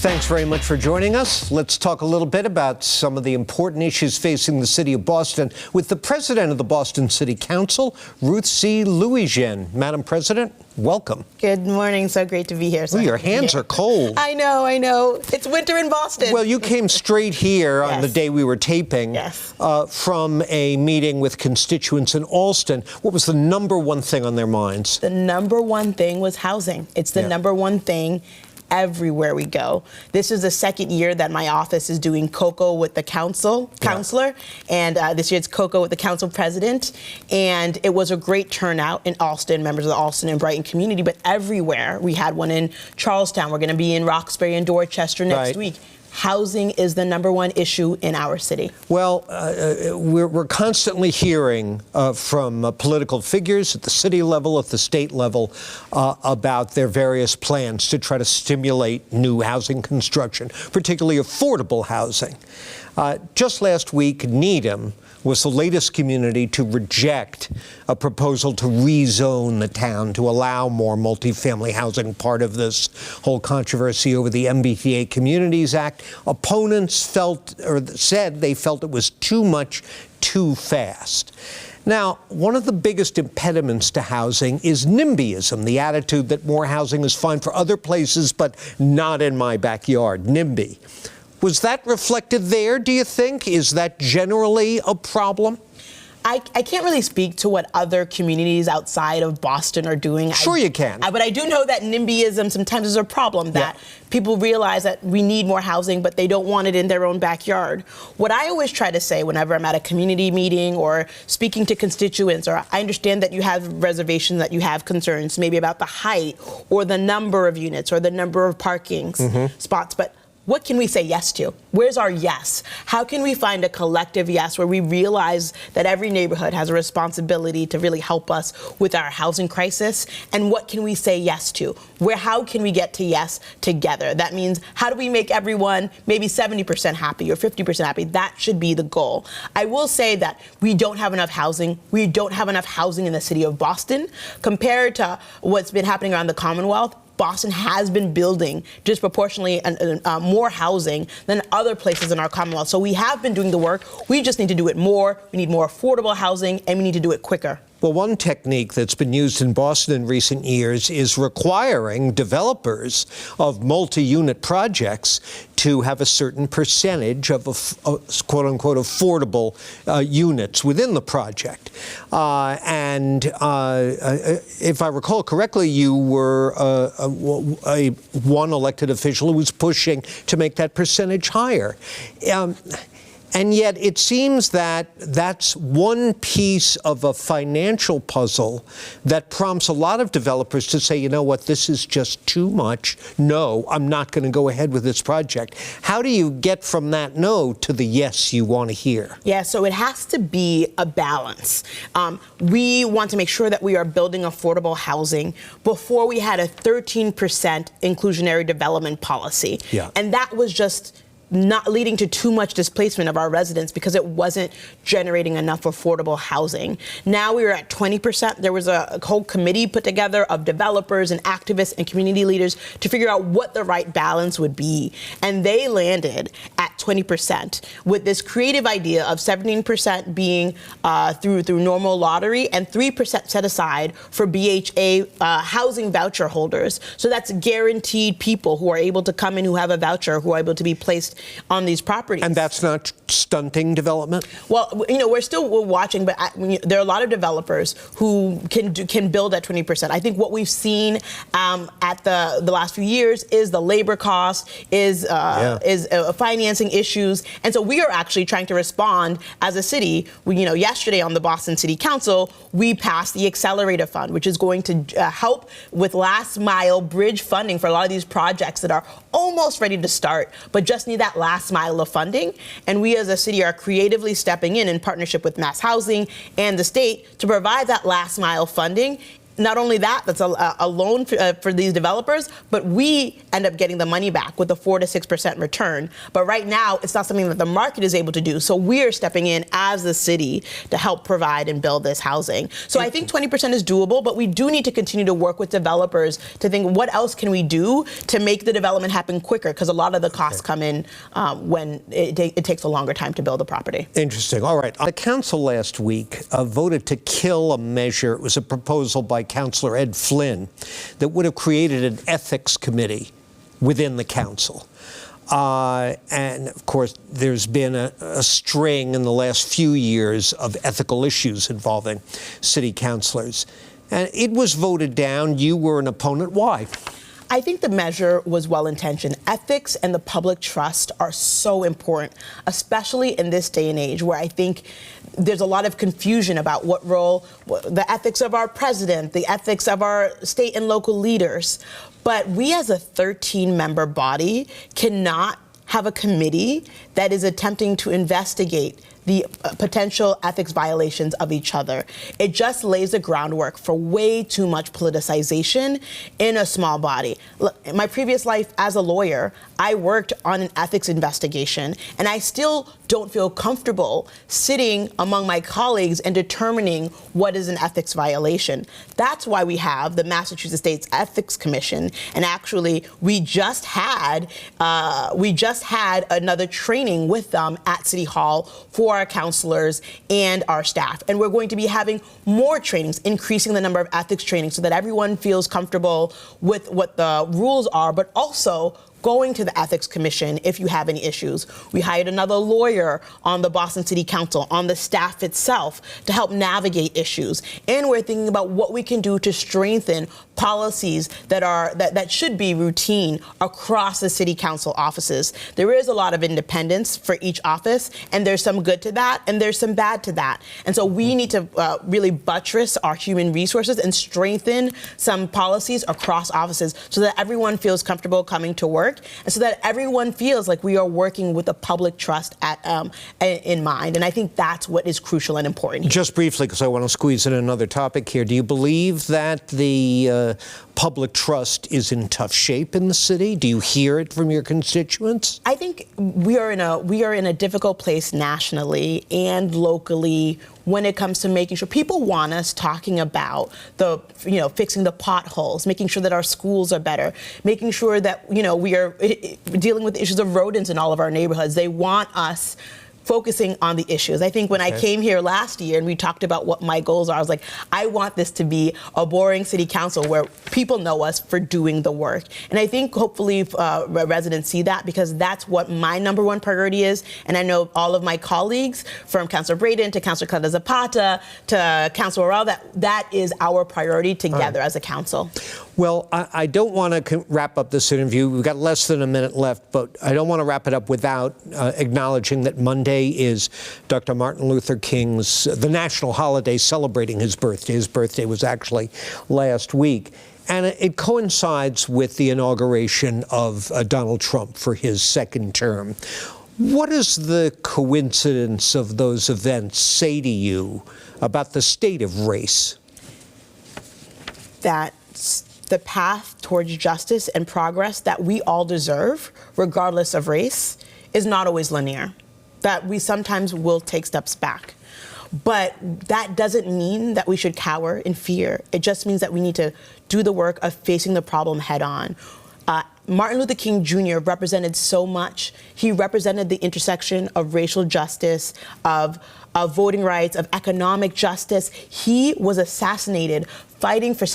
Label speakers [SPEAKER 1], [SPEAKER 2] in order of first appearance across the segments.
[SPEAKER 1] Thanks very much for joining us. Let's talk a little bit about some of the important issues facing the city of Boston with the president of the Boston City Council, Ruth C. Louijean. Madam President, welcome.
[SPEAKER 2] Good morning. So great to be here.
[SPEAKER 1] Ooh, your hands are cold.
[SPEAKER 2] I know. It's winter in Boston.
[SPEAKER 1] Well, you came straight here on
[SPEAKER 2] Yes.
[SPEAKER 1] the day we were taping from a meeting with constituents in Allston. What was the number one thing on their minds?
[SPEAKER 2] The number one thing was housing. It's the number one thing everywhere we go. This is the second year that my office is doing COCO with the counselor, and this year it's COCO with the council president, and it was a great turnout in Allston, members of the Allston and Brighton community, but everywhere. We had one in Charlestown. We're going to be in Roxbury and Dorchester next week. Housing is the number one issue in our city.
[SPEAKER 1] Well, we're constantly hearing from political figures at the city level, at the state level, about their various plans to try to stimulate new housing construction, particularly affordable housing. Just last week, Needham was the latest community to reject a proposal to rezone the town to allow more multifamily housing, part of this whole controversy over the MBTA Communities Act. Opponents said they felt it was too much, too fast. Now, one of the biggest impediments to housing is NIMBYism, the attitude that more housing is fine for other places, but not in my backyard, NIMBY. Was that reflected there, do you think? Is that generally a problem?
[SPEAKER 2] I can't really speak to what other communities outside of Boston are doing.
[SPEAKER 1] Sure you can.
[SPEAKER 2] But I do know that NIMBYism sometimes is a problem, that people realize that we need more housing, but they don't want it in their own backyard. What I always try to say whenever I'm at a community meeting or speaking to constituents, or I understand that you have reservations, that you have concerns maybe about the height or the number of units or the number of parking spots, but what can we say yes to? Where's our yes? How can we find a collective yes where we realize that every neighborhood has a responsibility to really help us with our housing crisis? And what can we say yes to? How can we get to yes together? That means, how do we make everyone maybe 70% happy or 50% happy? That should be the goal. I will say that we don't have enough housing. We don't have enough housing in the city of Boston compared to what's been happening around the Commonwealth. Boston has been building disproportionately more housing than other places in our Commonwealth. So we have been doing the work. We just need to do it more. We need more affordable housing, and we need to do it quicker.
[SPEAKER 1] Well, one technique that's been used in Boston in recent years is requiring developers of multi-unit projects to have a certain percentage of quote-unquote affordable units within the project. If I recall correctly, you were one elected official who was pushing to make that percentage higher. And yet it seems that that's one piece of a financial puzzle that prompts a lot of developers to say, you know what, this is just too much. No, I'm not going to go ahead with this project. How do you get from that no to the yes you want to hear?
[SPEAKER 2] Yeah, so it has to be a balance. We want to make sure that we are building affordable housing. Before, we had a 13% inclusionary development policy. And that was just not leading to too much displacement of our residents because it wasn't generating enough affordable housing. Now we are at 20%. There was a whole committee put together of developers and activists and community leaders to figure out what the right balance would be. And they landed at 20% with this creative idea of 17% being through normal lottery and 3% set aside for BHA housing voucher holders. So that's guaranteed people who are able to come in, who have a voucher, who are able to be placed on these properties.
[SPEAKER 1] And that's not stunting development?
[SPEAKER 2] Well, we're watching, but there are a lot of developers who can build at 20%. I think what we've seen at the last few years is the labor cost, is financing issues, and so we are actually trying to respond as a city. Yesterday on the Boston City Council, we passed the Accelerator Fund, which is going to help with last mile bridge funding for a lot of these projects that are almost ready to start, but just need that last mile of funding. And we as a city are creatively stepping in partnership with Mass Housing and the state to provide that last mile funding not only that's a loan for these developers, but we end up getting the money back with a 4 to 6% return. But right now, it's not something that the market is able to do. So we're stepping in as the city to help provide and build this housing. So I think 20% is doable, but we do need to continue to work with developers to think, what else can we do to make the development happen quicker? Because a lot of the costs come in when it takes a longer time to build a property.
[SPEAKER 1] Interesting. All right. The council last week voted to kill a measure. It was a proposal by Councilor Ed Flynn that would have created an ethics committee within the council. And of course, there's been a string in the last few years of ethical issues involving city councilors. And it was voted down. You were an opponent. Why?
[SPEAKER 2] I think the measure was well-intentioned. Ethics and the public trust are so important, especially in this day and age where I think there's a lot of confusion about what role, the ethics of our president, the ethics of our state and local leaders. But we as a 13-member body cannot have a committee that is attempting to investigate the potential ethics violations of each other. It just lays the groundwork for way too much politicization in a small body. Look, in my previous life as a lawyer, I worked on an ethics investigation, and I still don't feel comfortable sitting among my colleagues and determining what is an ethics violation. That's why we have the Massachusetts State's Ethics Commission, and actually we just had another training with them at City Hall for our counselors and our staff. And we're going to be having more trainings, increasing the number of ethics trainings so that everyone feels comfortable with what the rules are, but also going to the Ethics Commission if you have any issues. We hired another lawyer on the Boston City Council, on the staff itself, to help navigate issues. And we're thinking about what we can do to strengthen policies that should be routine across the City Council offices. There is a lot of independence for each office, and there's some good to that, and there's some bad to that. And so we need to really buttress our human resources and strengthen some policies across offices so that everyone feels comfortable coming to work, and so that everyone feels like we are working with the public trust in mind. And I think that's what is crucial and important here.
[SPEAKER 1] Just briefly, because I want to squeeze in another topic here, do you believe that the public trust is in tough shape in the city? Do you hear it from your constituents?
[SPEAKER 2] I think we are in a difficult place nationally and locally when it comes to making sure people want us talking about fixing the potholes, making sure that our schools are better, making sure that we are dealing with the issues of rodents in all of our neighborhoods. They want us focusing on the issues. I think when I came here last year and we talked about what my goals are, I was like, I want this to be a boring city council where people know us for doing the work. And I think hopefully residents see that, because that's what my number one priority is. And I know all of my colleagues, from Councilor Braden to Councilor Clara Zapata to Councilor Orell, that is our priority together as a council.
[SPEAKER 1] Well, I don't want to wrap up this interview. We've got less than a minute left, but I don't want to wrap it up without acknowledging that Monday is Dr. Martin Luther King's, the national holiday celebrating his birthday. His birthday was actually last week. And it coincides with the inauguration of Donald Trump for his second term. What does the coincidence of those events say to you about the state of race?
[SPEAKER 2] That the path towards justice and progress that we all deserve, regardless of race, is not always linear. That we sometimes will take steps back. But that doesn't mean that we should cower in fear. It just means that we need to do the work of facing the problem head on. Martin Luther King Jr. represented so much. He represented the intersection of racial justice, of voting rights, of economic justice. He was assassinated fighting for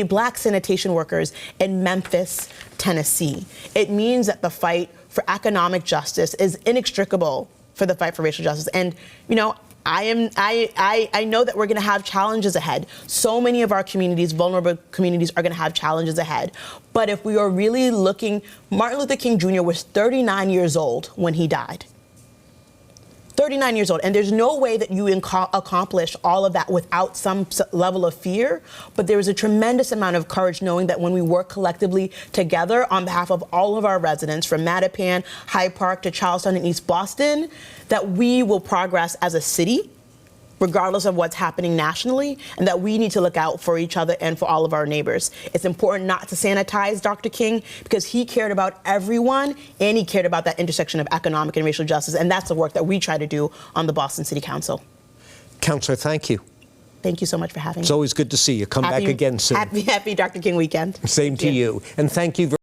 [SPEAKER 2] black sanitation workers in Memphis, Tennessee. It means that the fight for economic justice is inextricable for the fight for racial justice. And, I know that we're going to have challenges ahead. So many of our communities, vulnerable communities, are going to have challenges ahead. But if we are really looking, Martin Luther King Jr. was 39 years old when he died. 39 years old. And there's no way that you accomplish all of that without some level of fear. But there is a tremendous amount of courage knowing that when we work collectively together on behalf of all of our residents, from Mattapan, Hyde Park to Charlestown and East Boston, that we will progress as a city regardless of what's happening nationally, and that we need to look out for each other and for all of our neighbors. It's important not to sanitize Dr. King because he cared about everyone and he cared about that intersection of economic and racial justice, and that's the work that we try to do on the Boston City Council.
[SPEAKER 1] Councilor, thank you.
[SPEAKER 2] Thank you so much for having me.
[SPEAKER 1] It's always good to see you. Come back again soon.
[SPEAKER 2] Happy Dr. King weekend.
[SPEAKER 1] Same to you. And thank you very